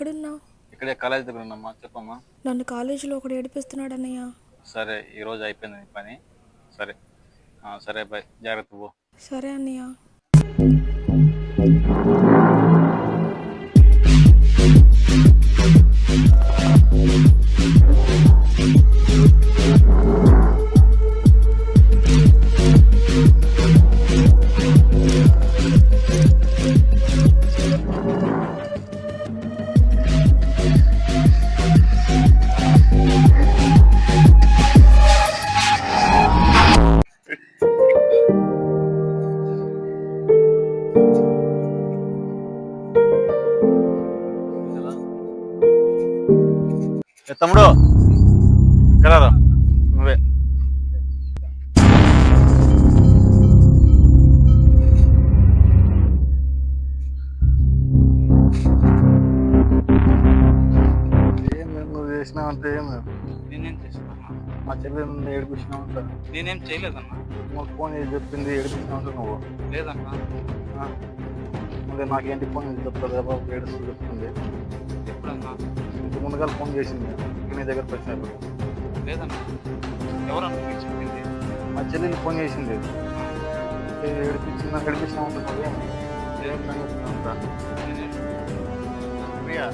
ఎక్కడున్నావు? ఇక్కడే కాలేజ్ దగ్గర ఉన్నామ్మా. చెప్పమ్మా. నన్ను కాలేజీలో ఒకడు ఏడిపిస్తున్నాడు అన్నయ్య. సరే, ఈరోజు అయిపోయింది నీ పని. సరే సరే, బాయ్, జాగ్రత్త పో. సరే అన్నయ్య. తమ్ముడు, కదా నువ్వే. నువ్వు చేసినావంటే ఏమి? నేనేం చేసినా? మా చెల్లి ఏడిపించినావంట. నేనేం చేయలేదన్నా. మాకు ఫోన్ చేసి చెప్పింది ఏడిపించినావంట నువ్వు. లేదన్నా. మళ్ళీ నాకేంటి ఫోన్ చేసి చెప్తుంది, బాబు ఏడుస్తూ చెప్తుంది. ఎప్పుడన్నా? ఇంత ముందుగా ఫోన్ చేసింది నీ దగ్గరకు వచ్చినప్పుడు. లేదన్నా. ఎవరన్నా మీకు చెప్పింది? మా చెల్లిని ఫోన్ చేసింది, ఏడిపించినావంట నువ్వేమి? ఏం సంగతి? ప్రియా,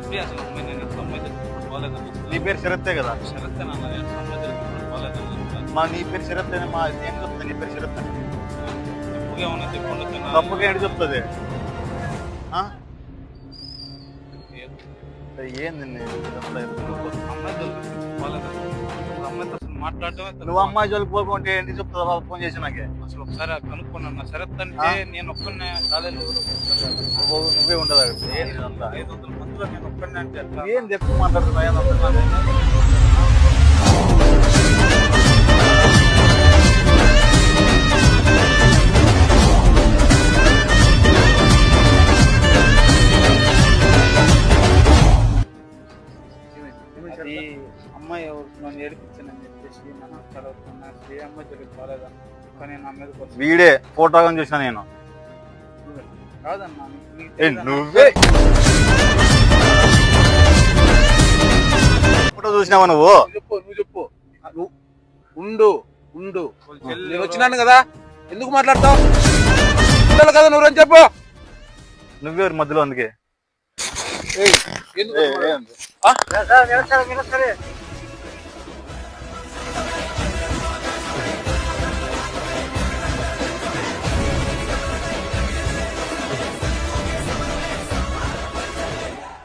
ప్రియా అసలు అమ్మాయి నేను అమ్మాయి దగ్గర పోలేదన్నా. నీ పేరు శరత్తే కదా? శరత్తే నాన్న, నేను అమ్మాయి దగ్గర పోలేదన్నా. మా నీ పేరు శరత్తేనే. మా ఏం చెప్తుంది నీ పేరు శరత్ అని? తప్పుగా ఏమన్నా చెప్పండి. తప్పుగా ఏంటి చెప్తుంది? ఏంది అమ్మాయి దొరికి పోలేదన్నా. అమ్మాయితో అసలు మాట్లాడటమే. నువ్వు అమ్మాయి జోలికి పోకుంటే ఏంటి చెప్తుందా బాబు ఫోన్ చేసి నాకే? అసలు ఒకసారి కనుక్కున్నా. శరత్ అంటే నేను ఒక్కనే కాలేజీలో నువ్వే ఉండదు. 500 మందిలో నేను ఒక్కనే అంటే ఎట్లా? ఏం ఎక్కువ మాట్లాడుతున్నా? అది అమ్మాయి నన్ను ఏడిపించానని చెప్పేసి నన్ను చదువుతున్నా. ఏ అమ్మాయి జోలికి పోలేదన్నా. కానీ నా మీద వీడే ఫోటో చూసిన నేను. కాదన్నా, నువ్వే ఫోటో చూసినావా నువ్వు? నువ్వు చెప్పు. ఉండు ఉండు, నేను వచ్చినాను కదా, ఎందుకు మాట్లాడతావు? కదా నువ్వు చెప్పు. నువ్వెవరు మధ్యలో? అందుకే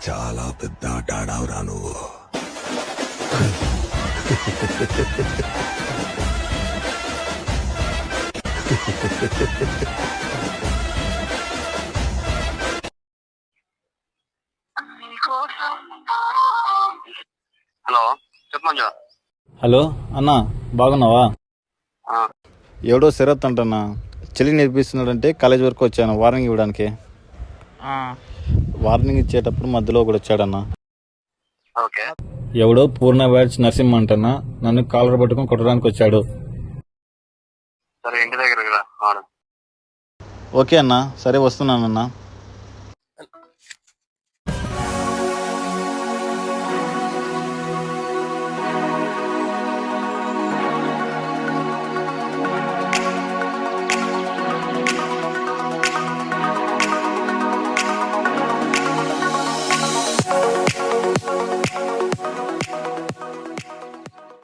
చాలా పెద్ద ఆట ఆడావురా నువ్వు. హలో, చెప్పమా. హలో అన్నా, బాగున్నావా? ఎవడో శరత్ అంటన్నా చెల్లి నేర్పిస్తున్నాడంటే కాలేజ్ వరకు వచ్చాను వార్నింగ్ ఇవ్వడానికి. వార్నింగ్ ఇచ్చేటప్పుడు మధ్యలో ఒకడు వచ్చాడన్నా. ఎవడో పూర్ణ బ్యాచ్ నరసింహ అంటన్నా నన్ను కాలర్ పట్టుకుని కొట్టడానికి వచ్చాడు. సరే, ఇంటి దగ్గర. ఓకే అన్నా, సరే వస్తున్నానన్నా.